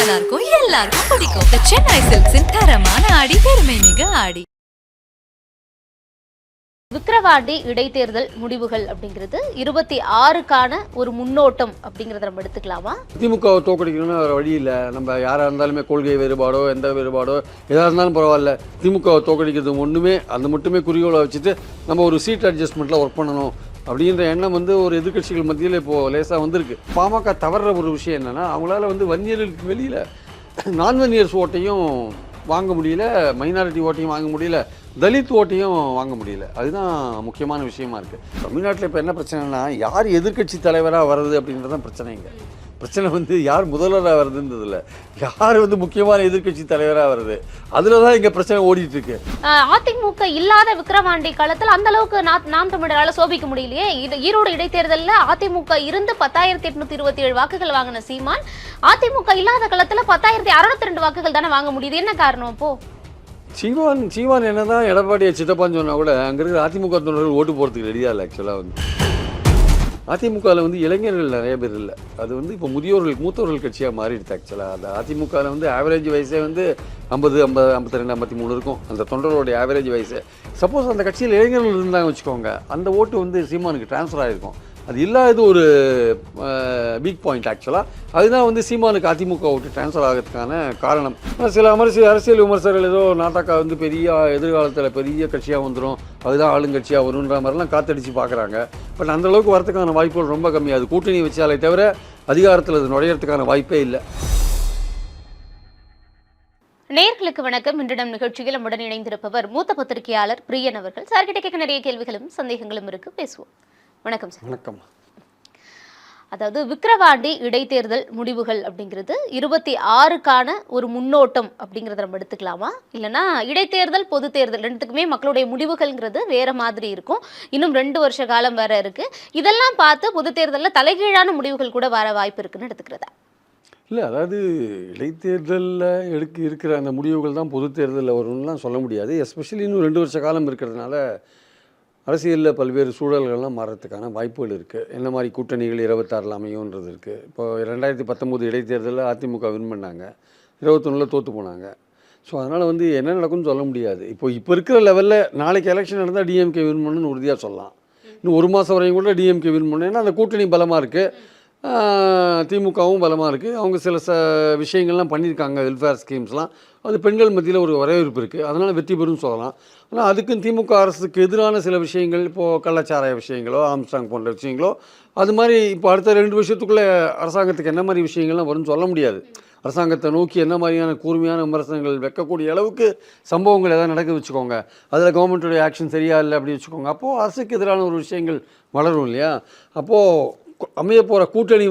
நல்லா இருக்கும், எல்லாருக்கும் பிடிக்கும். The Chennai Silks-இன் தரமான ஆடி, பெருமை மிக ஆடி. விக்கிரவாண்டி இடைத்தேர்தல் முடிவுகள் அப்படிங்கிறது 26க்கான ஒரு முன்னோட்டம் அப்படிங்கிறத நம்ம எடுத்துக்கலாமா? திமுகவை தோக்கடிக்கணும்னு வேறு வழி இல்லை. நம்ம யாராக இருந்தாலுமே கொள்கை வேறுபாடோ எந்த வேறுபாடோ எதாக இருந்தாலும் பரவாயில்ல, திமுகவை தோக்கடிக்கிறது மட்டுமே குறிக்கோளை வச்சுட்டு நம்ம ஒரு சீட் அட்ஜஸ்ட்மெண்ட்டில் ஒர்க் பண்ணணும் அப்படின்ற எண்ணம் ஒரு எதிர்க்கட்சிகள் மத்தியில் இப்போது லேசாக வந்திருக்கு. பாமக தவறுற ஒரு விஷயம் என்னென்னா, அவங்களால வன்னியர்களுக்கு வெளியில் நான் வன்னியர்ஸ் ஓட்டையும் வாங்க முடியல, மைனாரிட்டி ஓட்டையும் வாங்க முடியல, தலித் ஓட்டையும் வாங்க முடியல. அதுதான் முக்கியமான விஷயமா இருக்குது. தமிழ்நாட்டில் இப்போ என்ன பிரச்சனைனா, யார் எதிர்க்கட்சி தலைவராக வர்றது அப்படின்றது தான் பிரச்சனைங்க. பிரச்சனை யார் முதல்வராக வருதுன்றது இல்லை, யார் முக்கியமான எதிர்க்கட்சி தலைவராக வருது, அதில் தான் இங்கே பிரச்சனை ஓடிட்டு இருக்கு. அதிமுக இல்லாத விக்கிரவாண்டி காலத்தில் அந்த அளவுக்கு நாம் தமிழரால் சோபிக்க முடியலையே. ஈரோடு இடைத்தேர்தலில் அதிமுக இருந்து 10,827 வாக்குகள் வாங்கின சீமான், அதிமுக இல்லாத காலத்தில் 10,602 வாக்குகள் தானே வாங்க முடியுது. என்ன காரணம் அப்போ? சீமான் என்னதான் எடப்பாடியை சித்தப்பான்னு சொன்னா கூட அங்கே இருக்கிற அதிமுக தொண்டர்கள் ஓட்டு போகிறதுக்கு ரெடியாக இல்லை. ஆக்சுவலாக அதிமுகவில் இளைஞர்கள் நிறைய பேர் இல்லை. அது இப்போ மூத்தவர்கள் கட்சியாக மாறிடுது. ஆக்சுவலாக அந்த அதிமுகவில் ஆவரேஜ் வயசே 50, 52, 53 இருக்கும் அந்த தொண்டர்களுடைய ஆவரேஜ் வயசு. சப்போஸ் அந்த கட்சியில் இளைஞர்கள் இருந்தாங்க வச்சுக்கோங்க, அந்த ஓட்டு சீமானுக்கு டிரான்ஸ்ஃபர் ஆகிருக்கும். அது இல்லாதது ஒரு வீக் பாயிண்ட். ஆக்சுவலாக அதுதான் சீமானுக்கு அதிமுக ஓட்டு டிரான்ஸ்ஃபர் ஆகிறதுக்கான காரணம். சில அரசியல் விமர்சகர்கள் ஏதோ நாட்டாக்கா பெரிய எதிர்காலத்தில் பெரிய கட்சியாக வந்துடும், அதுதான் ஆளுங்கட்சியாக வரும்ன்ற மாதிரிலாம் காத்தடிச்சு பார்க்குறாங்க. பட் அந்தளவுக்கு வரதுக்கான வாய்ப்புகள் ரொம்ப கம்மி. அது கூட்டணி வச்சாலே தவிர அதிகாரத்தில் அது நுழையிறதுக்கான வாய்ப்பே இல்லை. நேயர்களுக்கு வணக்கம். இன்றிடம் நிகழ்ச்சியில் நம்முடன் இணைந்திருப்பவர் மூத்த பத்திரிகையாளர் பிரியன் அவர்கள். சார்கிட்ட கேட்க நிறைய கேள்விகளும் சந்தேகங்களும் இருக்கு, பேசுவோம். வணக்கம் சார். வணக்கம். அதாவது விக்கிரவாண்டி இடைத்தேர்தல் முடிவுகள் அப்படிங்கிறது 26க்கான ஒரு முன்னோட்டம் அப்படிங்கிறத நம்ம எடுத்துக்கலாமா? இல்லைனா இடைத்தேர்தல் பொது தேர்தல் ரெண்டுத்துக்குமே மக்களுடைய முடிவுகள்ங்கிறது வேற மாதிரி இருக்கும். இன்னும் 2 வருஷ காலம் வேற இருக்கு. இதெல்லாம் பார்த்து பொது தேர்தலில் தலைகீழான முடிவுகள் கூட வர வாய்ப்பு இருக்குன்னு எடுத்துக்கிறதா? இல்லை, அதாவது இடைத்தேர்தலில் இருக்கிற அந்த முடிவுகள் தான் பொது தேர்தலில் வரும்லாம் சொல்ல முடியாது. எஸ்பெஷலி இன்னும் 2 வருஷ காலம் இருக்கிறதுனால அரசியலில் பல்வேறு சூழல்கள்லாம் மாறத்துக்கான வாய்ப்புகள் இருக்குது. என்ன மாதிரி கூட்டணிகள் 26 அமையும்ன்றது இருக்குது. இப்போ 2019 இடைத்தேர்தலில் அதிமுக வின் பண்ணாங்க, 21 தோற்று போனாங்க. ஸோ அதனால் என்ன நடக்கும்னு சொல்ல முடியாது. இப்போ இருக்கிற லெவலில் நாளைக்கு எலெக்ஷன் நடந்தால் டிஎம்கே வின் பண்ணணும்னு உறுதியாக சொல்லலாம். இன்னும் 1 மாதம் வரையும் கூட டிஎம்கே வின் பண்ணணும். ஏன்னா அந்த கூட்டணி பலமாக இருக்குது, திமுகவும் பலமாக இருக்குது. அவங்க சில விஷயங்கள்லாம் பண்ணியிருக்காங்க, வெல்ஃபேர் ஸ்கீம்ஸ்லாம். அது பெண்கள் மத்தியில் ஒரு வரவேற்பு இருக்குது, அதனால் வெற்றி பெறும்னு சொல்லலாம். ஆனால் அதுக்கும் திமுக அரசுக்கு எதிரான சில விஷயங்கள், இப்போது கள்ளச்சாராய விஷயங்களோ ஆம்ஸ்ட்ராங் போன்ற விஷயங்களோ, அது மாதிரி இப்போ அடுத்த 2 வருஷத்துக்குள்ளே அரசாங்கத்துக்கு என்ன மாதிரி விஷயங்கள்லாம் வரும்னு சொல்ல முடியாது. அரசாங்கத்தை நோக்கி என்ன மாதிரியான கூர்மையான விமர்சனங்கள் வைக்கக்கூடிய அளவுக்கு சம்பவங்கள் எதாவது நடக்க வச்சுக்கோங்க, அதில் கவர்மெண்ட்டுடைய ஆக்ஷன் சரியா இல்லை அப்படின்னு வச்சுக்கோங்க, அப்போது அரசுக்கு எதிரான ஒரு விஷயங்கள் வளரும் இல்லையா? அப்போது அமைய போகிற கூட்டணி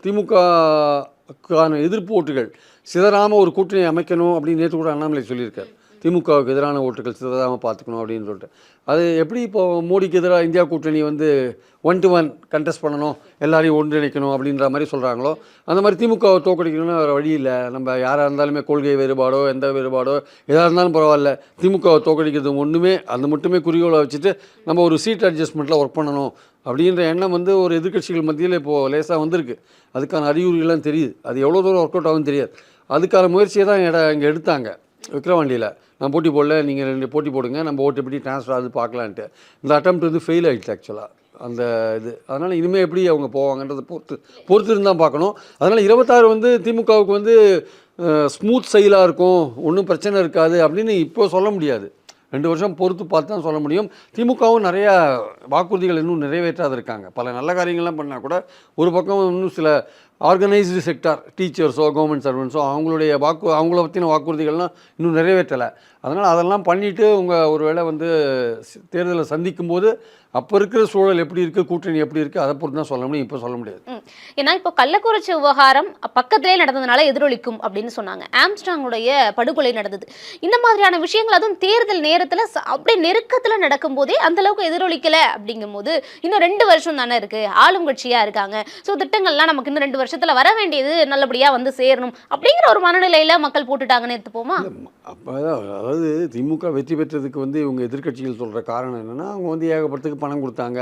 திமுகக்கான எதிர்ப்பு ஓட்டுகள் சிதறாமல் ஒரு கூட்டணி அமைக்கணும் அப்படின்னு நேற்று கூட அண்ணாமலை சொல்லியிருக்காரு. திமுகவுக்கு எதிரான ஓட்டுகள் சிதறாமல் பார்த்துக்கணும் அப்படின்னு சொல்லிட்டு. அது எப்படி இப்போது மோடிக்கு எதிராக இந்தியா கூட்டணி 1-to-1 கண்டெஸ்ட் பண்ணணும், எல்லாரையும் ஒன்றிணைக்கணும் அப்படின்ற மாதிரி சொல்கிறாங்களோ, அந்த மாதிரி திமுகவை தோக்கடிக்கணும்னு வேறு வழி இல்லை. நம்ம யாராக இருந்தாலுமே கொள்கை வேறுபாடோ எந்த வேறுபாடோ எதாக இருந்தாலும் பரவாயில்ல, திமுகவை தோக்கடிக்கிறது மட்டுமே குறிக்கோளை வச்சுட்டு நம்ம ஒரு சீட் அட்ஜஸ்ட்மெண்ட்டில் ஒர்க் பண்ணணும் அப்படின்ற எண்ணம் ஒரு எதிர்க்கட்சிகள் மத்தியில் இப்போது லேசாக வந்திருக்கு. அதுக்கான அறிகுறிகள்லாம் தெரியுது. அது எவ்வளோ தூரம் ஒர்க் அவுட் ஆகும்னு தெரியாது. அதுக்கான முயற்சியை தான் இங்கே எடுத்தாங்க விக்கிரவாண்டியில். நான் போட்டி போடல, நீங்கள் 2 போட்டி போடுங்க, நம்ம ஓட்டு எப்படி ட்ரான்ஸ்ஃபர் ஆகுது பார்க்கலான்ட்டு. இந்த அட்டெம்ப்ட் ஃபெயில் ஆகிடுச்சு ஆக்சுவலாக அந்த இது. அதனால் இனிமேல் எப்படி அவங்க போவாங்கன்றதை பொறுத்து இருந்தால் பார்க்கணும். அதனால் 26 திமுகவுக்கு ஸ்மூத் செயலாக இருக்கும், ஒன்றும் பிரச்சனை இருக்காது அப்படின்னு இப்போ சொல்ல முடியாது. 2 வருஷம் பொறுத்து பார்த்து தான் சொல்ல முடியும். திமுகவும் நிறையா வாக்குறுதிகள் இன்னும் நிறைவேற்றாது இருக்காங்க. பல நல்ல காரியங்கள்லாம் பண்ணால் கூட ஒரு பக்கம் இன்னும் சில ஆர்கனைஸ்டு செக்டார், டீச்சர்ஸோ கவர்மெண்ட் சர்வன்ஸோ அவங்கள பற்றின வாக்குறுதிகள்லாம் இன்னும் நிறைவேற்றலை. அதனால் அதெல்லாம் பண்ணிவிட்டு ஒரு வேளை தேர்தலை சந்திக்கும்போது அப்போ இருக்கிற சூழல் எப்படி இருக்குது, கூட்டணி எப்படி இருக்குது, அதை பொறுத்து தான் சொல்ல முடியும், இப்போ சொல்ல முடியாது. ஏன்னா இப்போ கள்ளக்குறிச்சி விவகாரம் பக்கத்திலே நடந்ததுனால எதிரொலிக்கும் அப்படின்னு சொன்னாங்க. ஆம்ஸ்ட்ராங்குடைய படுகொலை நடந்தது. இந்த மாதிரியான விஷயங்கள் அதுவும் தேர்தல் நேரத்தில் அப்படியே நெருக்கத்தில் நடக்கும்போதே அந்த அளவுக்கு எதிரொலிக்கலை. அப்படிங்கும் போது இன்னும் 2 வருஷம் தானே இருக்குது, ஆளும் கட்சியாக இருக்காங்க. ஸோ திட்டங்கள்லாம் நமக்கு இன்னும் 2 வருஷத்தில் வர வேண்டியது நல்லபடியாக சேரணும் அப்படிங்கிற ஒரு மனநிலையில் மக்கள் போட்டுட்டாங்கன்னு எடுத்துப்போமா? அப்போ அதாவது திமுக வெற்றி பெற்றதுக்கு இவங்க எதிர்க்கட்சிகள் சொல்கிற காரணம் என்னென்னா, அவங்க ஏகப்பட்டதுக்கு பணம் கொடுத்தாங்க,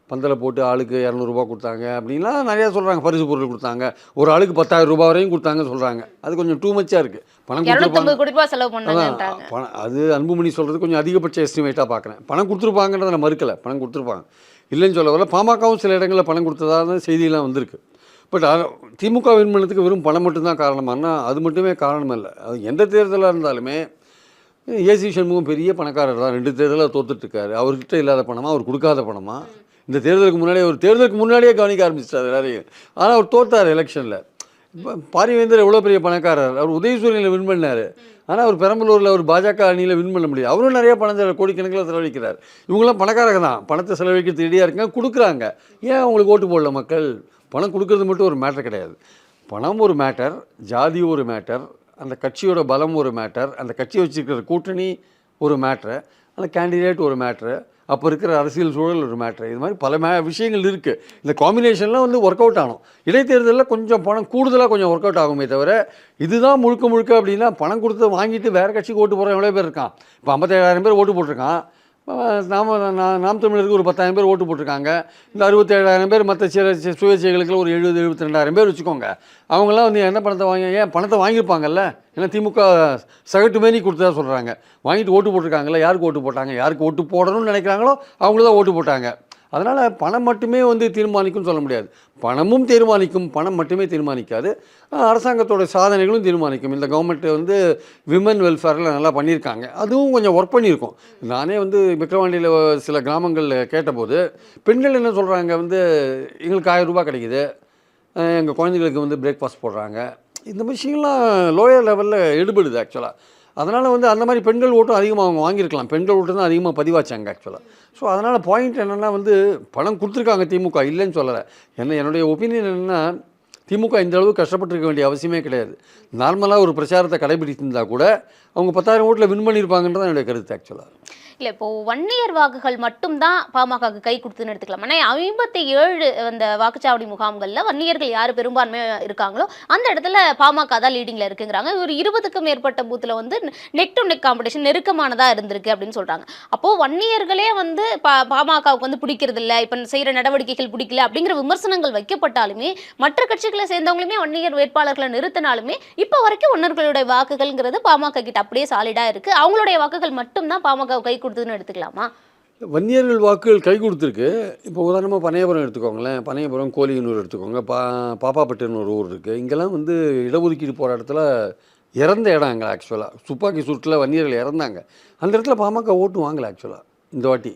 பந்தலை போட்டு ஆளுக்கு 200 கொடுத்தாங்க அப்படின்லாம் நிறையா சொல்கிறாங்க. பரிசு பொருள் கொடுத்தாங்க, ஒரு ஆளுக்கு 10,000 ரூபாய் வரையும் கொடுத்தாங்கன்னு சொல்கிறாங்க. அது கொஞ்சம் டூ மச்சாக இருக்குது. பணம் 250 கோடி ரூபாய் செலவு அதான் பண்ணாங்கன்றாங்க. பணம். அது அன்புமணி சொல்கிறது கொஞ்சம் அதிகபட்ச எஸ்டிமேட்டாக பார்க்குறேன். பணம் கொடுத்துருப்பாங்கன்றதை நான் மறுக்கலை, பணம் கொடுத்துருப்பாங்க, இல்லைன்னு சொல்ல வரல. பாமகவும் சில இடங்களில் பணம் கொடுத்ததாக செய்தியெல்லாம் வந்திருக்கு. பட் திமுக வின் பண்ணதுக்கு வெறும் பணம் மட்டும்தான் காரணமானா அது மட்டுமே காரணம் இல்லை. அது எந்த தேர்தலாக இருந்தாலுமே ஏசி சண்முகம் பெரிய பணக்காரர் தான், 2 தேர்தலாக தோத்துட்ருக்காரு. அவர்கிட்ட இல்லாத பணமா, அவர் கொடுக்காத பணமா? இந்த தேர்தலுக்கு முன்னாடியே கவனிக்க ஆரம்பிச்சிட்டார் எல்லாரையும். ஆனால் அவர் தோத்தார் எலெக்ஷனில். இப்போ பாரிவேந்தர் எவ்வளோ பெரிய பணக்காரர், அவர் உதயசூரியனில் வின் பண்ணார். ஆனால் அவர் பெரம்பலூரில் ஒரு பாஜக அணியில் வின் பண்ண முடியாது. அவரும் நிறைய பணம் கோடிக்கணக்கில் செலவழிக்கிறார். இவங்களாம் பணக்காரங்க தான், பணத்தை செலவழிக்கிறது ரெடியாக இருக்காங்க, கொடுக்குறாங்க. ஏன் அவங்களுக்கு ஓட்டு போடல மக்கள்? பணம் கொடுக்கறது மட்டும் ஒரு மேட்டர் கிடையாது. பணம் ஒரு மேட்டர், ஜாதி ஒரு மேட்டர், அந்த கட்சியோட பலம் ஒரு மேட்டர், அந்த கட்சியை வச்சுருக்கிற கூட்டணி ஒரு மேட்ரு, அந்த கேண்டிடேட் ஒரு மேட்ரு, அப்போ இருக்கிற அரசியல் சூழல் ஒரு மேட்ரு. இது மாதிரி பல விஷயங்கள் இருக்குது. இந்த காம்பினேஷன்லாம் வந்து ஒர்க் அவுட் ஆகணும். இடைத்தேர்தலில் கொஞ்சம் பணம் கூடுதலாக கொஞ்சம் ஒர்க் அவுட் ஆகுமே தவிர இதுதான் முழுக்க அப்படின்னா பணம் கொடுத்து வாங்கிட்டு வேறு கட்சிக்கு ஓட்டு போகிற எவ்வளோ பேர் இருக்கான்? இப்போ 57,000 பேர் ஓட்டு போட்டிருக்கான். நாம் தமிழருக்கு ஒரு 10,000 பேர் ஓட்டு போட்டிருக்காங்க. இந்த 67,000 பேர் மற்ற சுயேட்சைகளுக்கு ஒரு 70,000-72,000 பேர் வச்சுக்கோங்க. அவங்களாம் வந்து என்ன பணத்தை வாங்கியிருப்பாங்கல்ல. ஏன்னா திமுக சகட்டு மேனி கொடுத்ததா சொல்கிறாங்க. வாங்கிட்டு ஓட்டு போட்டிருக்காங்கல்ல. யாருக்கு ஓட்டு போட்டாங்க? யாருக்கு ஓட்டு போடணும்னு நினைக்கிறாங்களோ அவங்கள தான் ஓட்டு போட்டாங்க. அதனால் பணம் மட்டுமே வந்து தீர்மானிக்கும்னு சொல்ல முடியாது. பணமும் தீர்மானிக்கும், பணம் மட்டுமே தீர்மானிக்காது. அரசாங்கத்தோட சாதனைகளும் தீர்மானிக்கும். இந்த கவர்மெண்ட் வந்து விமன் வெல்ஃபேரில் நல்லா பண்ணியிருக்காங்க, அதுவும் கொஞ்சம் ஒர்க் பண்ணியிருக்கோம். நானே வந்து விக்கிரவாண்டியில் சில கிராமங்களில் கேட்டபோது பெண்கள் என்ன சொல்கிறாங்க, வந்து எங்களுக்கு 1000 ரூபாய் கிடைக்குது, எங்கள் குழந்தைங்களுக்கு வந்து பிரேக்ஃபாஸ்ட் போடுறாங்க. இந்த விஷயம்லாம் லோயர் லெவலில் எடுபடுது ஆக்சுவலாக. அதனால் வந்து அந்த மாதிரி பெண்கள் ஓட்டும் அதிகமாக அவங்க வாங்கியிருக்கலாம். பெண்கள் ஓட்டு தான் அதிகமாக பதிவாச்சாங்க ஆக்சுவலாக. ஸோ அதனால் பாயிண்ட் என்னென்னா வந்து பணம் கொடுத்துருக்காங்க திமுக, இல்லைன்னு சொல்லலை. என்னுடைய ஒப்பீனியன் என்னென்னா, திமுக இந்த அளவுக்கு கஷ்டப்பட்டுருக்க வேண்டிய அவசியமே கிடையாது. நார்மலாக ஒரு பிரச்சாரத்தை கடைபிடித்திருந்தால் கூட அவங்க 10,000 ஓட்டில் வின் பண்ணியிருப்பாங்கன்றது என்னுடைய கருத்து ஆக்சுவலாக. இல்லை, இப்போ 1 இயர் வாக்குகள் மட்டும் தான் பாமகவுக்கு கை கொடுத்துன்னு எடுத்துக்கலாம். ஆனால் 57 அந்த வாக்குச்சாவடி முகாம்களில் வன்னியர்கள் யார் பெரும்பான்மையாக இருக்காங்களோ அந்த இடத்துல பாமக தான் லீடிங்கில் இருக்குங்கிறாங்க. ஒரு 20க்கும் மேற்பட்ட பூத்தில் வந்து நெக் டு நெக் காம்படிஷன் நெருக்கமானதாக இருந்திருக்கு அப்படின்னு சொல்கிறாங்க. அப்போது வன்னியர்களே வந்து பாமகவுக்கு வந்து பிடிக்கிறது இல்லை, இப்போ செய்கிற நடவடிக்கைகள் பிடிக்கல அப்படிங்கிற விமர்சனங்கள் வைக்கப்பட்டாலுமே மற்ற கட்சிகளை சேர்ந்தவங்களுமே வன்னியர் வேட்பாளர்களை நிறுத்தினாலுமே இப்போ வரைக்கும் வன்னியர்களுடைய வாக்குகள்ங்கிறது பாமக கிட்ட அப்படியே சாலிடாக இருக்குது. அவங்களுடைய வாக்குகள் மட்டும்தான் பாமக கை கொடுத்ததுன்னு எடுத்துக்கலாமா? வன்னியர்கள் வாக்குகள் கை கொடுத்துருக்கு. இப்போ உதாரணமாக பனையபுரம் எடுத்துக்கோங்களேன். பனையபுரம், கோலியனூர் எடுத்துக்கோங்க. பாப்பாப்பட்டுன்னு ஒரு ஊர் இருக்குது. இங்கெல்லாம் வந்து இடஒதுக்கீடு போராட்டத்தில் இறந்த இடம் எங்களை ஆக்சுவலாக. துப்பாக்கி சூட்டில் வன்னியர்கள் இறந்தாங்க. அந்த இடத்துல பாமக ஓட்டு வாங்கலை ஆக்சுவலாக இந்த வாட்டி.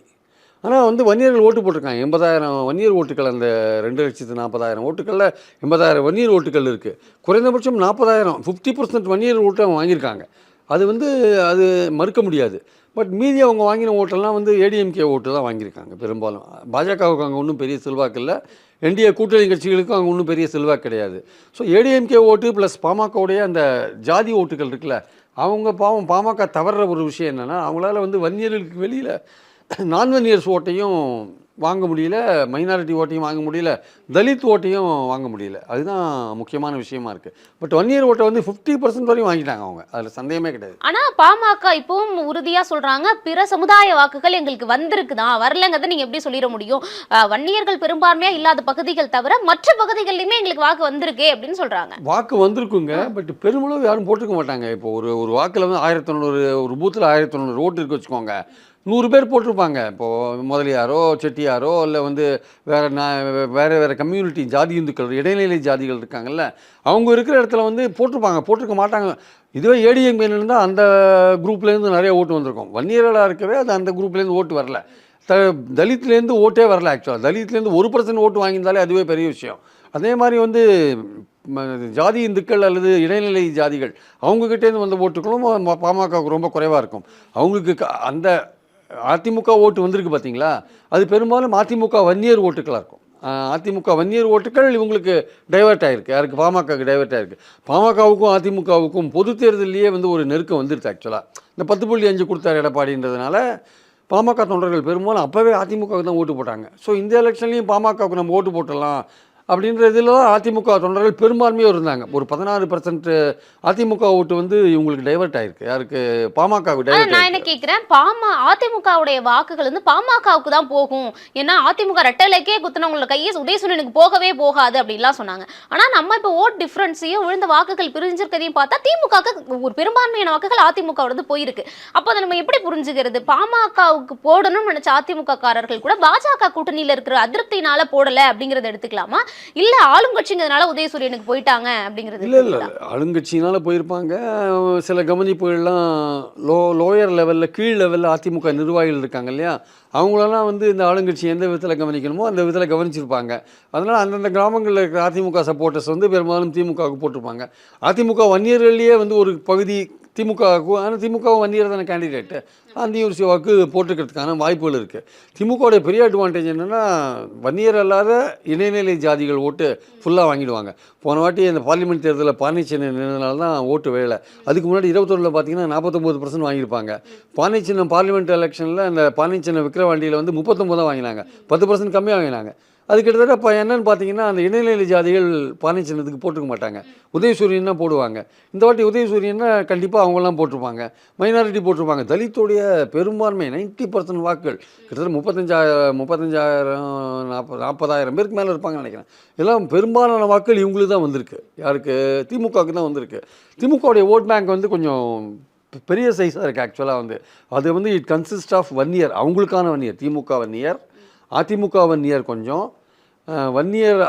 ஆனால் வந்து வன்னியர்கள் ஓட்டு போட்டிருக்காங்க. 80,000 வன்னியர் ஓட்டுகள், அந்த 2,40,000 ஓட்டுகளில் 80,000 வன்னியர் ஓட்டுகள் இருக்குது. குறைந்தபட்சம் 40,000 50% வன்னியர் ஓட்டு அவங்க வாங்கியிருக்காங்க. அது மறுக்க முடியாது. பட் மீதி அவங்க வாங்கின ஓட்டெல்லாம் வந்து ஏடிஎம்கே ஓட்டு தான் வாங்கியிருக்காங்க பெரும்பாலும். பாஜகவுக்கு அங்கே ஒன்றும் பெரிய செல்வாக்கு இல்லை, என்டிஏ கூட்டணி கட்சிகளுக்கும் அங்கே ஒன்றும் பெரிய செல்வாக்கு கிடையாது. ஸோ ஏடிஎம்கே ஓட்டு ப்ளஸ் பாமகவுடைய அந்த ஜாதி ஓட்டுகள் இருக்குல்ல, அவங்க பாமக தவறுற ஒரு விஷயம் என்னென்னா, அவங்களால வந்து வன்னியர்களுக்கு வெளியில் நான் வன்னியர்ஸ் ஓட்டையும் வாங்க முடியல, மைனாரிட்டி ஓட்டையும் வாங்க முடியல, தலித் ஓட்டையும் வாங்க முடியல. அதுதான் முக்கியமான விஷயமா இருக்குது. பட் வன்னியர் ஓட்டை வந்து 50% வரையும் வாங்கிட்டாங்க அவங்க, அதில் சந்தேகமே கிடையாது. ஆனால் பாமக இப்பவும் உறுதியாக சொல்கிறாங்க, பிற சமுதாய வாக்குகள் எங்களுக்கு வந்திருக்குதான், வரலங்கிறத நீங்கள் எப்படி சொல்லிட முடியும்? வன்னியர்கள் பெரும்பான்மையாக இல்லாத பகுதிகள் தவிர மற்ற பகுதிகளிலுமே எங்களுக்கு வாக்கு வந்திருக்கே அப்படின்னு சொல்கிறாங்க. வாக்கு வந்திருக்குங்க, பட் பெருமளவு யாரும் போட்டுக்க மாட்டாங்க. இப்போ ஒரு வாக்கில் வந்து 1900, ஒரு பூத்தில் 1900 ஓட்டு இருக்கு வச்சுக்கோங்க, 100 பேர் போட்டிருப்பாங்க. இப்போது முதலியாரோ செட்டியாரோ இல்லை வந்து வேறு கம்யூனிட்டி ஜாதி இந்துக்கள், இடைநிலை ஜாதிகள் இருக்காங்கல்ல, அவங்க இருக்கிற இடத்துல வந்து போட்டிருக்க மாட்டாங்க. இதுவே ஏடிஎம்கே இருந்தால் அந்த குரூப்லேருந்து நிறைய ஓட்டு வந்திருக்கும். வன்னியர்களாக இருக்கவே அது அந்த குரூப்லேருந்து ஓட்டு வரல. தலித்லேருந்து ஓட்டே வரல ஆக்சுவலாக. தலித்லேருந்து 1% ஓட்டு வாங்கியிருந்தாலே அதுவே பெரிய விஷயம். அதே மாதிரி வந்து ஜாதி இந்துக்கள் அல்லது இடைநிலை ஜாதிகள் அவங்கக்கிட்டேருந்து வந்த ஓட்டுகளும் பாமகவுக்கு ரொம்ப குறைவாக இருக்கும். அவங்களுக்கு அந்த அதிமுக ஓட்டு வந்திருக்கு பார்த்தீங்களா, அது பெரும்பாலும் அதிமுக வன்னியர் ஓட்டுக்களாக இருக்கும். அதிமுக வன்னியர் ஓட்டுகள் இவங்களுக்கு டைவெர்ட் ஆகிருக்கு. யாருக்கு? பாமகவுக்கு டைவெர்ட் ஆகிருக்கு. பாமகவுக்கும் அதிமுகவுக்கும் பொது தேர்தலையே வந்து ஒரு நெருக்கம் வந்துடுது ஆக்சுவலாக. இந்த 10.5 கொடுத்தார் எடப்பாடின்றதுனால பாமக தொண்டர்கள் பெரும்பாலும் அப்போவே அதிமுகவுக்கு தான் ஓட்டு போட்டாங்க. ஸோ இந்த எலெக்ஷன்லேயும் பாமகவுக்கு நம்ம ஓட்டு போட்டுடலாம் அப்படின்ற இதில் அதிமுக தொண்டர்கள் பெரும்பான்மையாக இருந்தாங்க. ஒரு 16% அதிமுக ஓட்டு வந்து இவங்களுக்கு டைவர்ட் ஆயிருக்கு. யாருக்கு? பாமகவுக்கு டைவர்ட் நான் ஆயிருக்கு. என்ன கேட்கிறேன், அதிமுகவுடைய வாக்குகள் வந்து பாமகவுக்கு தான் போகும். ஏன்னா அதிமுக ரெட்டலைக்கே குத்துனவங்களோட கையை உதயசூரியனுக்கு போகவே போகாது அப்படின்லாம் சொன்னாங்க. ஆனா நம்ம இப்போ ஓட் டிஃபரன்ஸையும் விழுந்த வாக்குகள் பிரிஞ்சிருக்கதையும் பார்த்தா திமுகவுக்கு ஒரு பெரும்பான்மையான வாக்குகள் அதிமுகவோடது போயிருக்கு. அப்போ அதை நம்ம எப்படி புரிஞ்சுக்கிறது? பாமகவுக்கு போடணும்னு நினைச்ச அதிமுக காரர்கள் கூட பாஜக கூட்டணியில இருக்கிற அதிருப்தினால போடல அப்படிங்கறத எடுத்துக்கலாமா? இல்ல ஆளுங்கட்சிங்கிறதுனால உதயசூரியனுக்கு போயிட்டாங்க அப்படிங்கிறது? இல்லை ஆளுங்கட்சியினால போயிருப்பாங்க. சில கவனிப்புகள்லாம் லோயர் லெவலில், கீழ் லெவலில் அதிமுக நிர்வாகிகள் இருக்காங்க இல்லையா, அவங்களெல்லாம் வந்து இந்த ஆளுங்கட்சி எந்த விதத்தில் கவனிக்கணுமோ அந்த விதத்தில் கவனிச்சிருப்பாங்க. அதனால் அந்தந்த கிராமங்களில் இருக்கிற அதிமுக சப்போர்ட்டர்ஸ் வந்து பெரும்பாலும் திமுகவுக்கு போட்டிருப்பாங்க. அதிமுக வன்னியர்கள்லேயே வந்து ஒரு பகுதி திமுகவுக்கும், ஆனால் திமுகவும் வன்னியர் தானே கேண்டிடேட்டு, அந்தையும் ஒரு வாக்கு போட்டுக்கிறதுக்கான வாய்ப்புகள் இருக்குது. திமுகவுடைய பெரிய அட்வான்டேஜ் என்னென்னா, வன்னியர் அல்லாத இடைநிலை ஜாதிகள் ஓட்டு ஃபுல்லாக வாங்கிடுவாங்க. போன வாட்டி அந்த பார்லிமெண்ட் தேர்தலில் பானைச்சின்னம் நின்றதுனால தான் ஓட்டு வேலை. அதுக்கு முன்னாடி 21 பார்த்தீங்கன்னா 49% வாங்கியிருப்பாங்க. பானைச்சின்னம் பார்லிமெண்ட் எலெக்ஷனில் அந்த பானைச்சின்னம் விக்கிரவாண்டியில் வந்து 39 தான் வாங்கினாங்க, 10% கம்மியாக வாங்கினாங்க. அது கிட்டத்தட்ட இப்போ என்னென்னு பார்த்தீங்கன்னா, அந்த இடைநிலை ஜாதிகள் பானைச்சின்னத்துக்கு போட்டுக்க மாட்டாங்க, உதயசூரியன் தான் போடுவாங்க. இந்த வாட்டி உதயசூரியன்னா கண்டிப்பாக அவங்களாம் போட்டிருப்பாங்க, மைனாரிட்டி போட்டிருப்பாங்க. தலித்துடைய பெரும்பான்மை 90% வாக்குகள், கிட்டத்தட்ட 35,000 40,000 பேருக்கு மேலே இருப்பாங்கன்னு நினைக்கிறேன். எல்லாம் பெரும்பாலான வாக்குகள் இவங்களுக்கு தான் வந்திருக்கு. யாருக்கு? திமுகவுக்கு தான் வந்திருக்கு. திமுகவுடைய ஓட் பேங்க் வந்து கொஞ்சம் பெரிய சைஸாக இருக்குது ஆக்சுவலாக. வந்து அது வந்து இட் கன்சிஸ்ட் ஆஃப் வன்னியர், அவங்களுக்கான வன்னியர், திமுக வன்னியர், அதிமுக வன்னியர் கொஞ்சம், வன்னியர்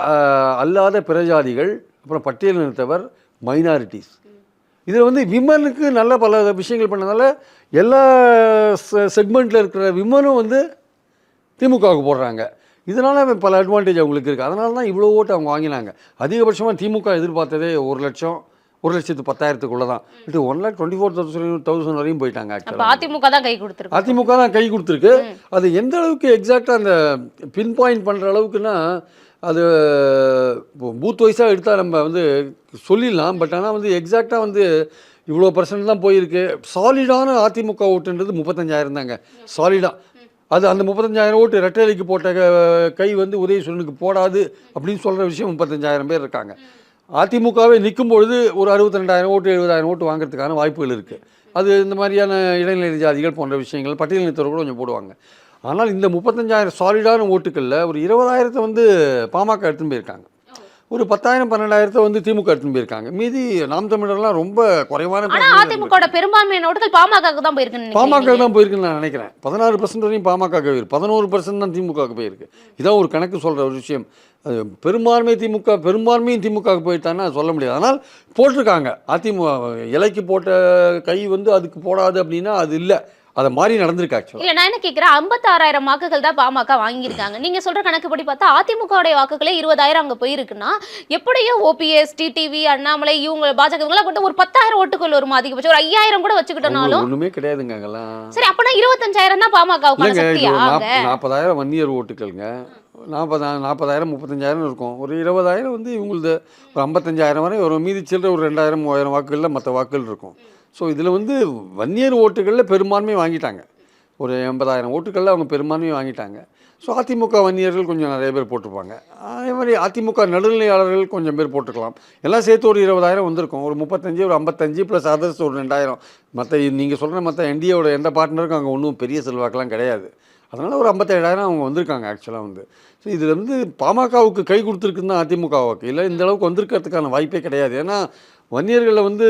அல்லாத பிரஜாதிகள், அப்புறம் பட்டியலினத்தவர், மைனாரிட்டிஸ். இதில் வந்து விமனுக்கு நல்ல பல விஷயங்கள் பண்ணதால எல்லா செக்மெண்ட்டில் இருக்கிற விமனும் வந்து திமுகவுக்கு போடுறாங்க. இதனால் பல அட்வான்டேஜ் அவங்களுக்கு இருக்குது. அதனால தான் இவ்வளோ ஓட்டு அவங்க வாங்கினாங்க. அதிகபட்சமாக திமுக எதிர்பார்த்ததே 1,10,000 தான். இது 1,24,000 வரையும் போயிட்டாங்க. அதிமுக தான் கை கொடுத்துருக்கு. அதிமுக தான் கை கொடுத்துருக்கு. அது எந்த அளவுக்கு எக்ஸாக்டாக அந்த பின் பாயிண்ட் பண்ணுற அளவுக்குன்னா, அது பூத் வைஸாக எடுத்தால் நம்ம வந்து சொல்லிடலாம். பட் ஆனால் வந்து எக்ஸாக்டாக வந்து இவ்வளோ % தான் போயிருக்கு. சாலிடான அதிமுக ஓட்டுன்றது 35,000 தாங்க, சாலிடாக. அது அந்த 35,000 ஓட்டு ரெட்டலைக்கு போட்ட கை வந்து உதயசூரியனுக்கு போடாது அப்படின்னு சொல்கிற விஷயம் 35,000 பேர் இருக்காங்க. அதிமுகவே நிற்கும் பொழுது ஒரு 62,000 ஓட்டு 70,000 ஓட்டு வாங்குறதுக்கான வாய்ப்புகள் இருக்குது. அது இந்த மாதிரியான இடைநிலை ஜாதிகள் போன்ற விஷயங்கள், பட்டியலினத்தவர் கூட கொஞ்சம் போடுவாங்க. ஆனால் இந்த 35,000 சாலிடான ஓட்டுக்களில் ஒரு 20,000 வந்து பாமக எடுத்துன்னு போயிருக்காங்க, ஒரு 10,000 12,000 வந்து திமுக எடுத்துன்னு போயிருக்காங்க. மீதி நாம் தமிழர்லாம் ரொம்ப குறைவான. அதிமுக பெரும்பான்மையான ஓட்டுகள் பாமகவுக்கு தான் போயிருக்கு. பாமக தான் போயிருக்குன்னு நான் நினைக்கிறேன். 16% வரையும் பாமக போயிருக்கு, 11% தான் திமுகவுக்கு போயிருக்கு. இதான் ஒரு கணக்கு சொல்கிற ஒரு விஷயம். அது பெரும்பான்மையும் திமுகவுக்கு போயிட்டான்னா சொல்ல முடியாது. ஆனால் போட்டிருக்காங்க. அதிமுக இலைக்கு போட்ட கை வந்து அதுக்கு போடாது அப்படின்னா அது இல்லை, அதை மாதிரி நடந்திருக்கு ஆக்சுவலாக. இல்லை, நான் என்ன கேட்குறேன், 56,000 வாக்குகள் தான் பாமக வாங்கியிருக்காங்க. நீங்கள் சொல்கிற கணக்குப்படி பார்த்தா அதிமுகவுடைய வாக்குகளே 20,000 அங்கே போயிருக்குன்னா, எப்படியோ ஓபிஎஸ், டிடிவி, அண்ணாமலை, இவங்க பாஜக இவங்களாம் கொண்டு ஒரு 10,000 ஓட்டுகள் வருமா? அதிகபட்சம் ஒரு 5,000 கூட வச்சுக்கிட்டோம்னாலும் ஒன்றுமே கிடையாதுங்க அங்கெல்லாம். சரி, அப்போனா 25,000 தான் பாமகவுக்கு. 40,000 வன்னியர் ஓட்டுக்கள்ங்க, 40,000 35,000 இருக்கும். ஒரு 20,000 வந்து இவங்களது ஒரு 55,000 வரை ஒரு மீதி சில்லற ஒரு 2,000 3,000 வாக்குகளில் மற்ற வாக்குகள் இருக்கும். ஸோ இதில் வந்து வன்னியர் ஓட்டுகளில் பெரும்பான்மை வாங்கிட்டாங்க. ஒரு 80,000 ஓட்டுகளில் அவங்க பெரும்பான்மை வாங்கிட்டாங்க. ஸோ அதிமுக வன்னியர்கள் கொஞ்சம் நிறைய பேர் போட்டிருப்பாங்க. அதே மாதிரி அதிமுக நடுநிலையாளர்கள் கொஞ்சம் பேர் போட்டுக்கலாம். எல்லாம் சேர்த்து ஒரு 20,000 வந்திருக்கும். ஒரு 35 ஒரு 55 ப்ளஸ் அதர்ஸ் ஒரு 2,000. மற்ற நீங்கள் சொல்கிற மற்ற என்டிஏவோட எந்த பார்ட்னருக்கும் அங்கே ஒன்றும் பெரிய செல்வாக்கெல்லாம் கிடையாது. அதனால் ஒரு 57,000 அவங்க வந்திருக்காங்க ஆக்சுவலாக வந்து. ஸோ இதில் வந்து பாமகவுக்கு கை கொடுத்துருக்குன்னு தான் அதிமுக வாக்கு. இல்லை இந்த அளவுக்கு வந்திருக்கிறதுக்கான வாய்ப்பே கிடையாது. ஏன்னா வன்னியர்களில் வந்து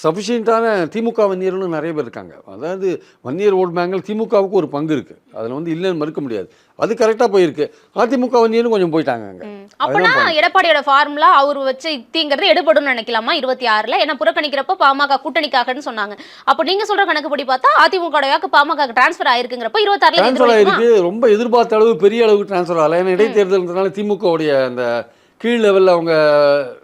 சஃபிஷியண்ட்டான திமுக வன்னியர்களும் நிறைய பேர் இருக்காங்க. அதாவது வன்னியர் ஓட் பேங்கில் திமுகவுக்கு ஒரு பங்கு இருக்குது, அதில் வந்து இல்லைன்னு மறுக்க முடியாது. அது கரெக்டாக போயிருக்கு. அதிமுக வன்னியரும் கொஞ்சம் போயிட்டாங்க அங்கே. அப்போனா எடப்பாடியோட ஃபார்முலா அவர் வச்சு யுக்திங்கிறது எடுபடும் நினைக்கலாமா 26ல்? ஏன்னா புறக்கணிக்கிறப்ப பாமக கூட்டணிக்காகன்னு சொன்னாங்க. அப்போ நீங்கள் சொல்கிற கணக்குப்படி பார்த்தா அதிமுக வாக்கு பாமக டிரான்ஸ்ஃபர் ஆயிருக்குங்கிறப்ப 26ல் டிரான்ஸ்ஃபர் ஆயிருக்கு. ரொம்ப எதிர்பார்த்த அளவு பெரிய அளவுக்கு டிரான்ஸ்ஃபர் ஆகலை. ஏன்னா இடைத்தேர்தல்ன்றதுனால திமுகவுடைய அந்த கீழ் லெவலில் அவங்க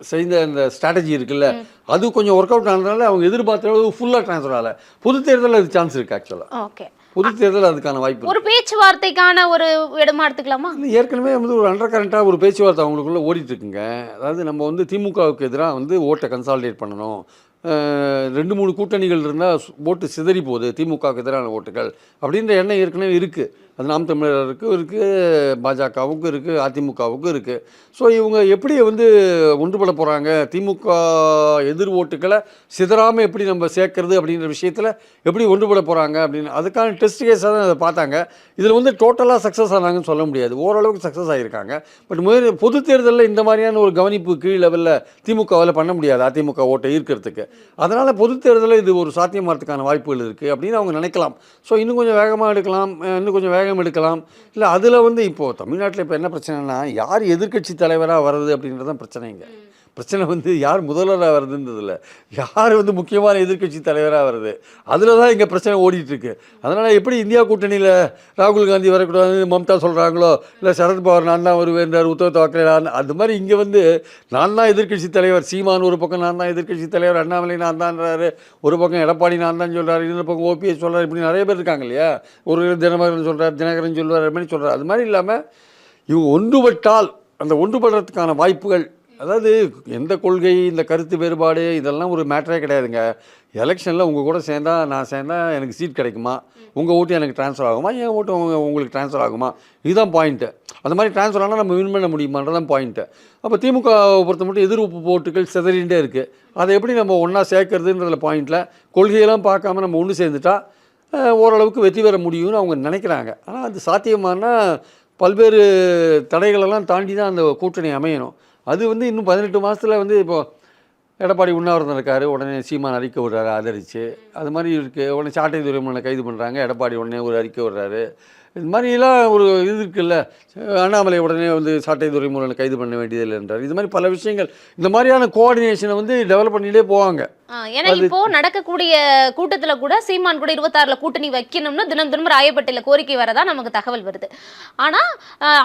செய்த அந்த ஸ்ட்ராட்டஜி இருக்குல்ல, அது கொஞ்சம் ஒர்க் அவுட் ஆனதுனால அவங்க எதிர்பார்த்த அளவு ஃபுல்லாக ட்ரான்ஸ்ஃபர் ஆகலை. பொது தேர்தலில் அது சான்ஸ் இருக்குது ஆக்சுவலாக. ஓகே, பொது தேர்தல் அதுக்கான வாய்ப்பு. ஒரு பேச்சுவார்த்தைக்கான ஒரு இடமா எடுத்துக்கலாமா? ஏற்கனவே வந்து ஒரு அண்டர் கரண்ட்டாக ஒரு பேச்சுவார்த்தை அவங்களுக்குள்ளே ஓடிட்டு இருக்குங்க. அதாவது நம்ம வந்து திமுகவுக்கு எதிராக வந்து ஓட்டை கன்சாலிடேட் பண்ணணும், 2-3 கூட்டணிகள் இருந்தால் ஓட்டு சிதறி போகுது, திமுகவுக்கு எதிரான ஓட்டுகள் அப்படின்ற எண்ணம் ஏற்கனவே இருக்குது. அது நாம் தமிழருக்கும் இருக்குது, பாஜகவுக்கும் இருக்குது, அதிமுகவுக்கும் இருக்குது. ஸோ இவங்க எப்படி வந்து ஒன்றுபட போகிறாங்க, திமுக எதிர் ஓட்டுக்களை சிதறாமல் எப்படி நம்ம சேர்க்கறது அப்படின்ற விஷயத்தில் எப்படி ஒன்றுபட போகிறாங்க அப்படின்னு அதுக்கான டெஸ்ட் கேஸாக தான் அதை பார்த்தாங்க. இதில் வந்து டோட்டலாக சக்ஸஸ் ஆனாங்கன்னு சொல்ல முடியாது, ஓரளவுக்கு சக்ஸஸ் ஆகியிருக்காங்க. பட் பொது தேர்தலில் இந்த மாதிரியான ஒரு கவனிப்பு கீழ் லெவலில் திமுகவில் பண்ண முடியாது, அதிமுக ஓட்டை ஈர்க்கிறதுக்கு. அதனால் பொது தேர்தலில் இது ஒரு சாத்தியமாகிறதுக்கான வாய்ப்புகள் இருக்குது அப்படின்னு அவங்க நினைக்கலாம். ஸோ இன்னும் கொஞ்சம் வேகமாக எடுக்கலாம், இன்னும் கொஞ்சம் வேகம் எடுக்கலாம். இல்லை அதில் வந்து இப்போது தமிழ்நாட்டில் இப்போ என்ன பிரச்சனைனா, யார் எதிர்க்கட்சி தலைவராக வர்றது அப்படின்றது தான் பிரச்சனைங்க. பிரச்சனை வந்து யார் முதல்வராக வருதுன்றதில்ல, யார் வந்து முக்கியமான எதிர்க்கட்சி தலைவராக வருது, அதில் தான் இங்கே பிரச்சனை ஓடிட்டுருக்கு. அதனால் எப்படி இந்தியா கூட்டணியில் ராகுல் காந்தி வரக்கூடாதுன்னு மம்தா சொல்கிறாங்களோ, இல்லை சரத்பவார் நான் தான் வருவேன்றார், உத்தவ் தாக்கரே அது மாதிரி இங்கே வந்து நான் தான் எதிர்க்கட்சி தலைவர், சீமான் ஒரு பக்கம் நான் தான் எதிர்க்கட்சி தலைவர், அண்ணாமலை நான் தான்றாரு, ஒரு பக்கம் எடப்பாடி நான் தான் சொல்கிறார், இன்னொரு பக்கம் ஓபிஎஸ் சொல்கிறார், இப்படி நிறைய பேர் இருக்காங்க இல்லையா. ஒரு தினகரன் சொல்கிறார், தினகரன் சொல்கிறார், அது மாதிரி சொல்கிறார். அது மாதிரி இல்லாமல் இவங்க ஒன்றுபட்டால் அந்த ஒன்றுபடுறதுக்கான வாய்ப்புகள், அதாவது எந்த கொள்கை, இந்த கருத்து வேறுபாடு இதெல்லாம் ஒரு மேட்டரே கிடையாதுங்க. எலெக்ஷனில் உங்கள் கூட நான் சேர்ந்தா எனக்கு சீட் கிடைக்குமா, உங்கள் ஓட்டு எனக்கு ட்ரான்ஸ்ஃபர் ஆகுமா, என் ஓட்டு உங்களுக்கு ட்ரான்ஸ்ஃபர் ஆகுமா, இதுதான் பாயிண்ட்டு. அந்த மாதிரி ட்ரான்ஸ்ஃபர் ஆனால் நம்ம வின் பண்ண முடியுமான்றதான் பாயிண்ட்டு. அப்போ திமுக பொறுத்த மட்டும் எதிர்ப்பு ஓட்டுகள் சிதறிகிட்டே இருக்குது. அதை எப்படி நம்ம ஒன்றா சேர்க்கறதுன்றதுல பாயிண்டில் கொள்கையெல்லாம் பார்க்காம நம்ம ஒன்று சேர்ந்துட்டா ஓரளவுக்கு வெற்றி பெற முடியும்னு அவங்க நினைக்கிறாங்க. ஆனால் அது சாத்தியமானா பல்வேறு தடைகளெல்லாம் தாண்டி தான் அந்த கூட்டணி அமையணும். அது வந்து இன்னும் 18 மாதத்தில் வந்து இப்போது எடப்பாடி உண்ணாவிரதம் இருக்கார், உடனே சீமான் அறிக்கை விடுறாரு ஆதரிச்சு. அது மாதிரி இருக்குது. உடனே சாட்டை துறைமுகனை கைது பண்ணுறாங்க, எடப்பாடி உடனே ஒரு அறிக்கை விடுறாரு. இது மாதிரிலாம் ஒரு இது இருக்குல்ல. அண்ணாமலை உடனே வந்து சாட்டை துறைமுகனை கைது பண்ண வேண்டியதில்லை என்றார். இது மாதிரி பல விஷயங்கள், இந்த மாதிரியான கோஆர்டினேஷனை வந்து டெவலப் பண்ணிகிட்டே போவாங்க. ஏன்னா இப்போ நடக்கக்கூடிய கூட்டத்துல கூட சீமான் கூட 26ல கூட்டணி வைக்கணும்னு தினம் ராயப்பேட்டையில கோரிக்கை வரதா நமக்கு தகவல் வருது. ஆனா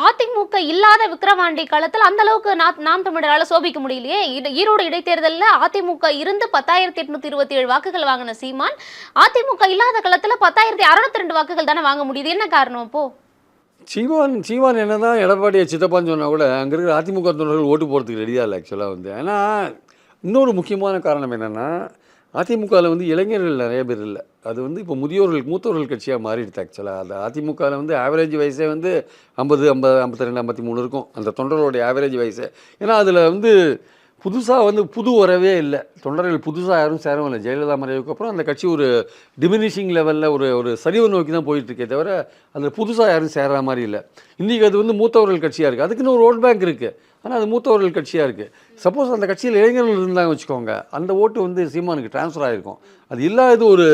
அதிமுக இல்லாத விக்கிரவாண்டி காலத்துல அந்த அளவுக்கு நாம் தமிழரால சோபிக்க முடியலையே. ஈரோடு இடைத்தேர்தலில் அதிமுக இருந்து 10,827 வாக்குகள் வாங்கின சீமான் அதிமுக இல்லாத காலத்துல 10,602 வாக்குகள் தானே வாங்க முடியுது. என்ன காரணம் அப்போ? சீமான் என்ன தான் எடப்பாடியை சித்தப்பான்னு சொன்னால் கூட அங்கே இருக்கிற அதிமுக தொண்டர்கள் ஓட்டு போகிறதுக்கு ரெடியாக இல்லை ஆக்சுவலாக வந்து. ஏன்னா இன்னொரு முக்கியமான காரணம் என்னென்னா, அதிமுகவில் வந்து இளைஞர்கள் நிறைய பேர் இல்லை. அது வந்து இப்போ மூத்தவர்கள் கட்சியாக மாறிடுது ஆக்சுவலாக. அந்த அதிமுகவில் வந்து ஆவரேஜ் வயசே வந்து 50, 52, 53 இருக்கும் அந்த தொண்டர்களுடைய ஆவரேஜ் வயசே. ஏன்னா அதில் வந்து புதுசாக வந்து புது வரவே இல்லை, தொண்டர்கள் புதுசாக யாரும் சேரவும் இல்லை. ஜெயலலிதா மறைவுக்கு அப்புறம் அந்த கட்சி ஒரு டிமினிஷிங் லெவலில் ஒரு சரிவு நோக்கி தான் போயிட்டுருக்கே தவிர அதில் புதுசாக யாரும் சேர மாதிரி இல்லை. இன்றைக்கி அது வந்து மூத்தவர்கள் கட்சியாக இருக்குது, அதுக்குன்னு ஒரு ஓட் பேங்க் இருக்குது, ஆனால் அது மூத்தவர்கள் கட்சியாக இருக்குது. சப்போஸ் அந்த கட்சியில் இளைஞர்கள் இருந்தாங்க வச்சுக்கோங்க, அந்த ஓட்டு வந்து சீமானுக்கு ட்ரான்ஸ்ஃபர் ஆகிருக்கும். அது இல்லாதது ஒரு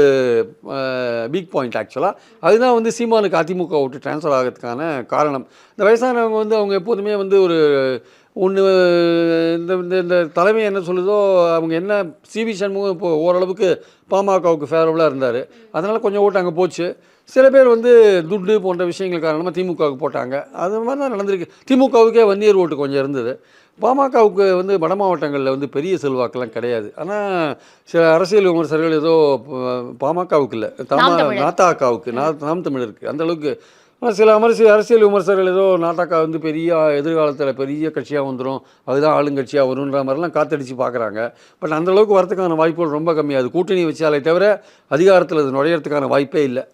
வீக் பாயிண்ட் ஆக்சுவலாக. அதுதான் வந்து சீமானுக்கு அதிமுக ஓட்டு ட்ரான்ஸ்ஃபர் ஆகிறதுக்கான காரணம். இந்த வயசானவங்க வந்து அவங்க எப்போதுமே வந்து ஒரு இந்த இந்த தலைமை என்ன சொல்லுதோ, அவங்க என்ன சிவி சண்முகம் இப்போ ஓரளவுக்கு பாமகவுக்கு ஃபேவரபுளாக இருந்தார், அதனால் கொஞ்சம் ஓட்டு அங்கே போச்சு. சில பேர் வந்து துட்டு போன்ற விஷயங்கள் காரணமாக திமுகவுக்கு போட்டாங்க. அது மாதிரி தான் நடந்திருக்கு. திமுகவுக்கே வன்னியர் ஓட்டு கொஞ்சம் இருந்தது. பாமகவுக்கு வந்து வட மாவட்டங்களில் வந்து பெரிய செல்வாக்கெல்லாம் கிடையாது. ஆனால் சில அரசியல் விமர்சகர்கள் ஏதோ பாமகவுக்கு இல்லை, நாத்தாக்காவுக்கு, நாம் தமிழருக்கு அந்தளவுக்கு. ஆனால் சில அரசியல் விமர்சகர்கள் ஏதோ நாட்டாக்கா வந்து பெரிய எதிர்காலத்தில் பெரிய கட்சியாக வந்துடும், அதுதான் ஆளுங்கட்சியாக வருன்ற மாதிரிலாம் காத்தடிச்சு பார்க்குறாங்க. பட் அந்தளவுக்கு வரதுக்கான வாய்ப்புகள் ரொம்ப கம்மியாது. கூட்டணி வச்சாலே தவிர அதிகாரத்தில் அது நுழையிறதுக்கான வாய்ப்பே இல்லை.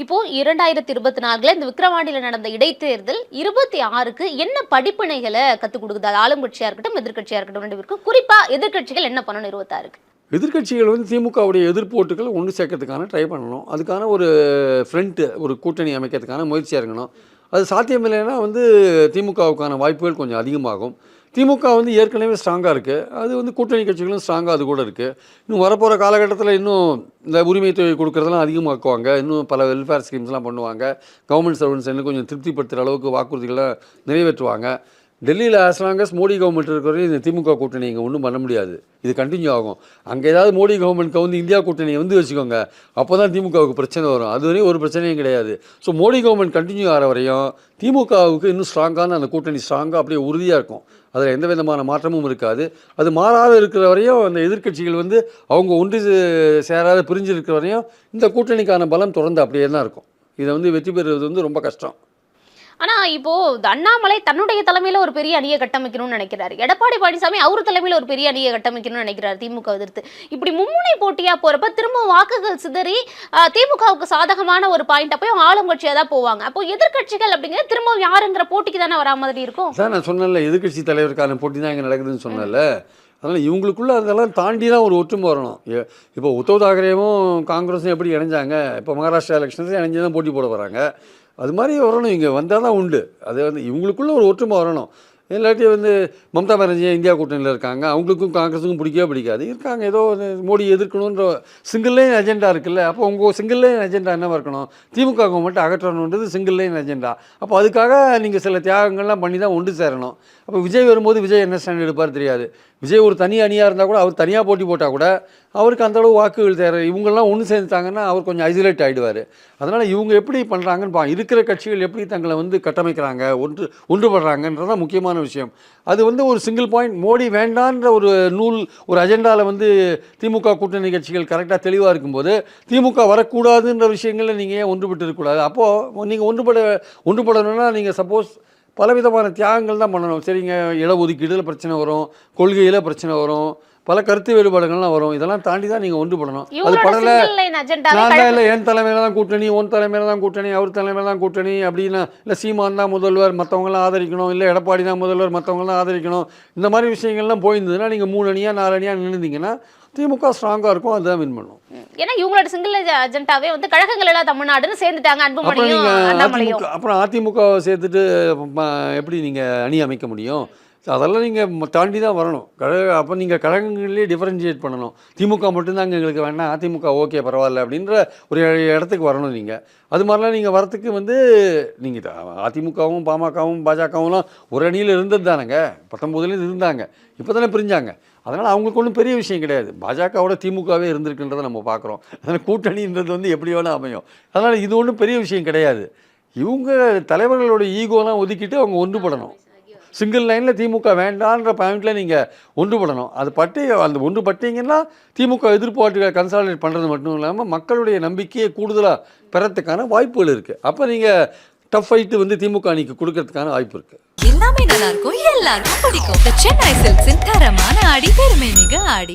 இப்போ 2024 இந்த விக்கிரவாண்டியில் நடந்த இடைத்தேர்தல் 26க்கு என்ன படிப்பினைகளை கற்றுக் கொடுக்குது? அது ஆளும் கட்சியாக இருக்கட்டும் எதிர்கட்சியாக இருக்கட்டும், ரெண்டு பேருக்கும். குறிப்பாக எதிர்கட்சிகள் என்ன பண்ணணும் 26க்கு? எதிர்கட்சிகள் வந்து திமுகவுடைய எதிர்ப்பு ஓட்டுகளை ஒன்று சேர்க்கறதுக்கான ட்ரை பண்ணணும். அதுக்கான ஒரு ஃப்ரண்ட்டு, ஒரு கூட்டணி அமைக்கிறதுக்கான முயற்சியாக இருக்கணும். அது சாத்தியமில்லைன்னா வந்து திமுகவுக்கான வாய்ப்புகள் கொஞ்சம் அதிகமாகும். திமுக வந்து ஏற்கனவே ஸ்ட்ராங்காக இருக்குது, அது வந்து கூட்டணி கட்சிகளும் ஸ்ட்ராங்காக அது கூட இருக்குது. இன்னும் வரப்போகிற காலகட்டத்தில் இன்னும் இந்த உரிமை தொகை கொடுக்குறதெல்லாம் அதிகமாக்குவாங்க, இன்னும் பல வெல்ஃபேர் ஸ்கீம்ஸ்லாம் பண்ணுவாங்க, கவர்மெண்ட் சர்வன்ஸ் இன்னும் கொஞ்சம் திருப்திப்படுத்துகிற அளவுக்கு வாக்குறுதிகளை நிறைவேற்றுவாங்க. டெல்லியில் as long as Modi government இருக்கிறவரையும் இந்த திமுக கூட்டணி இங்கே ஒன்றும் பண்ண முடியாது, இது கண்டினியூ ஆகும். அங்கே ஏதாவது மோடி கவர்மெண்ட்க்கு வந்து இந்தியா கூட்டணியை வந்து வச்சுக்கோங்க, அப்போ தான் திமுகவுக்கு பிரச்சனை வரும். அது வரையும் ஒரு பிரச்சனையும் கிடையாது. ஸோ மோடி கவர்மெண்ட் கண்டினியூ ஆகிற வரையும் திமுகவுக்கு இன்னும் ஸ்ட்ராங்கான அந்த கூட்டணி ஸ்ட்ராங்காக அப்படியே உறுதியாக இருக்கும், அதில் எந்த விதமான மாற்றமும் இருக்காது. அது மாறாத இருக்கிற வரையும் அந்த எதிர்க்கட்சிகள் வந்து அவங்க ஒன்று சேராத பிரிஞ்சு இருக்கிற வரையும் இந்த கூட்டணிக்கான பலம் தொடர்ந்து அப்படியே தான் இருக்கும். இதை வந்து வெற்றி பெறுவது வந்து ரொம்ப கஷ்டம். ஆனா இப்போ அண்ணாமலை தன்னுடைய தலைமையில ஒரு பெரிய அணியை கட்டமைக்கணும்னு நினைக்கிறாரு, எடப்பாடி பழனிசாமி அவர் தலைமையில ஒரு பெரிய அணியை கட்டமைக்கணும்னு நினைக்கிறாரு திமுக எதிர்த்து. இப்படி மும்முனை போட்டியா போறப்ப திரும்ப வாக்குகள் சிதறி திமுகவுக்கு சாதகமான ஒரு பாயிண்ட் அப்போ ஆளும் கட்சியா தான் போவாங்க. அப்போ எதிர்கட்சிகள் அப்படிங்கிறது திரும்ப யாருங்கிற போட்டிக்கு தானே வரா மாதிரி இருக்கும். சார் நான் சொன்னேன்ல, எதிர்கட்சி தலைவருக்கான போட்டி தான் இங்கே நடக்குதுன்னு சொன்னேன்ல. அதனால் இவங்களுக்குள்ள அதெல்லாம் தாண்டி தான் ஒரு ஒற்றுமை வரணும். இப்போ உத்தவ் தாக்கரேவும் காங்கிரஸும் எப்படி இணைஞ்சாங்க, இப்போ மகாராஷ்டிரா எலெக்ஷன்ஸும் இணைஞ்சு தான் போட்டி போட வராங்க. அது மாதிரி வரணும், இங்கே வந்தால் தான் உண்டு. அது வந்து இவங்களுக்குள்ள ஒரு ஒற்றுமை வரணும். இல்லாட்டி வந்து மம்தா பானர்ஜி இந்தியா கூட்டணியில் இருக்காங்க, அவங்களுக்கும் காங்கிரஸுக்கும் பிடிக்கவே பிடிக்காது இருக்காங்க. ஏதோ மோடி எதிர்க்கணுன்ற சிங்கிள் லைன் அஜெண்டா இருக்குல்ல. அப்போ உங்கள் சிங்கிள் லைன் அஜெண்டா என்னவாக இருக்கணும், திமுக கவர்மெண்ட்டை அகற்றணுன்றது சிங்கிள் லைன் அஜெண்டா. அப்போ அதுக்காக நீங்கள் சில தியாகங்கள்லாம் பண்ணி தான் ஒன்று சேரணும். அப்போ விஜய் வரும்போது விஜய் என்ன ஸ்டாண்ட் எடுப்பார் தெரியாது. விஜய் ஒரு தனி அணியாக இருந்தால் கூட, அவர் தனியாக போட்டி போட்டால் கூட அவருக்கு அந்தளவு வாக்குகள் தேவை. இவங்கெல்லாம் ஒன்று சேர்ந்துட்டாங்கன்னா அவர் கொஞ்சம் ஐசோலேட் ஆகிடுவார். அதனால் இவங்க எப்படி பண்ணுறாங்கன்னு இருக்கிற கட்சிகள் எப்படி தங்களை வந்து கட்டமைக்கிறாங்க, ஒன்றுபடுறாங்கன்றதான் முக்கியமான விஷயம். அது வந்து ஒரு சிங்கிள் பாயிண்ட், மோடி வேண்டான்ற ஒரு ஒரு அஜெண்டாவில் வந்து திமுக கூட்டணி கட்சிகள் கரெக்டாக தெளிவாக இருக்கும்போது திமுக வரக்கூடாதுன்ற விஷயங்களில் நீங்கள் ஏன் ஒன்றுபட்டு இருக்கக்கூடாது? அப்போது நீங்கள் ஒன்றுபடணும்னா நீங்கள் சப்போஸ் பலவிதமான தியாகங்கள் தான் பண்ணணும். சரிங்க, இடஒதுக்கீடுல பிரச்சனை வரும், கொள்கையில் பிரச்சனை வரும், பல கருத்து வேறுபாடுகள்லாம் வரும். இதெல்லாம் தாண்டி தான் நீங்கள் ஒன்றுபடணும். அது படலை நான் தான் இல்லை, என் தலைமையில் தான் கூட்டணி, உன் தலைமையில் தான் கூட்டணி, அவர் தலைமையில் தான் கூட்டணி அப்படின்னா, இல்லை சீமான் தான் முதல்வர் மற்றவங்களாம் ஆதரிக்கணும், இல்லை எடப்பாடி தான் முதல்வர் மற்றவங்களாம் ஆதரிக்கணும், இந்த மாதிரி விஷயங்கள்லாம் போயிருந்ததுன்னா நீங்கள் 3 அணியாக 4 அணியாக நின்றுந்தீங்கன்னா திமுக ஸ்ட்ராங்காக இருக்கும், அதுதான் வின் பண்ணும். ஏன்னா இவங்களோட சிங்கிள் அஜெண்டாவே வந்து கழகங்கள் எல்லாம் தமிழ்நாடுன்னு சேர்ந்துட்டாங்க. அப்புறம் அதிமுகவை சேர்த்துட்டு எப்படி நீங்கள் அணி அமைக்க முடியும்? அதெல்லாம் நீங்கள் தாண்டி தான் வரணும். அப்போ நீங்கள் கழகங்கள்லேயே டிஃபரன்ஷியேட் பண்ணணும். திமுக மட்டும்தான் எங்களுக்கு வேணாம், அதிமுக ஓகே பரவாயில்ல அப்படின்ற ஒரு இடத்துக்கு வரணும். நீங்கள் அது மாதிரிலாம் நீங்கள் வரத்துக்கு வந்து நீங்கள் அதிமுகவும் பாமகவும் பாஜகவும்லாம் ஒரு அணியில் இருந்தது தானேங்க. 19 இருந்தாங்க, இப்போ தானே பிரிஞ்சாங்க. அதனால் அவங்களுக்கு ஒன்றும் பெரிய விஷயம் கிடையாது. பாஜகவோட திமுகவே இருந்திருக்குன்றதை நம்ம பார்க்குறோம். அதனால் கூட்டணின்றது வந்து எப்படி வேணால் அமையும். அதனால் இது ஒன்றும் பெரிய விஷயம் கிடையாது. இவங்க தலைவர்களோட ஈகோலாம் ஒதுக்கிட்டு அவங்க ஒன்றுபடணும். சிங்கிள் லைனில் திமுக வேண்டான்ற பாயிண்டில் நீங்கள் ஒன்றுபடணும். அந்த ஒன்றுபட்டீங்கன்னா திமுக எதிர்ப்பாட்டுகளை கன்சாலிடேட் பண்ணுறது மட்டும் இல்லாமல் மக்களுடைய நம்பிக்கையை கூடுதலாக பெறத்துக்கான வாய்ப்புகள் இருக்குது. அப்போ நீங்கள் டஃப் ஃபைட்டு வந்து திமுக அணிக்கு கொடுக்கறதுக்கான வாய்ப்பு இருக்குது. எல்லாமே நல்லா இருக்கும், எல்லாருக்கும் பிடிக்கும். சென்னை சில்க்ஸின் தரமான ஆடி பெருமை மிக ஆடி.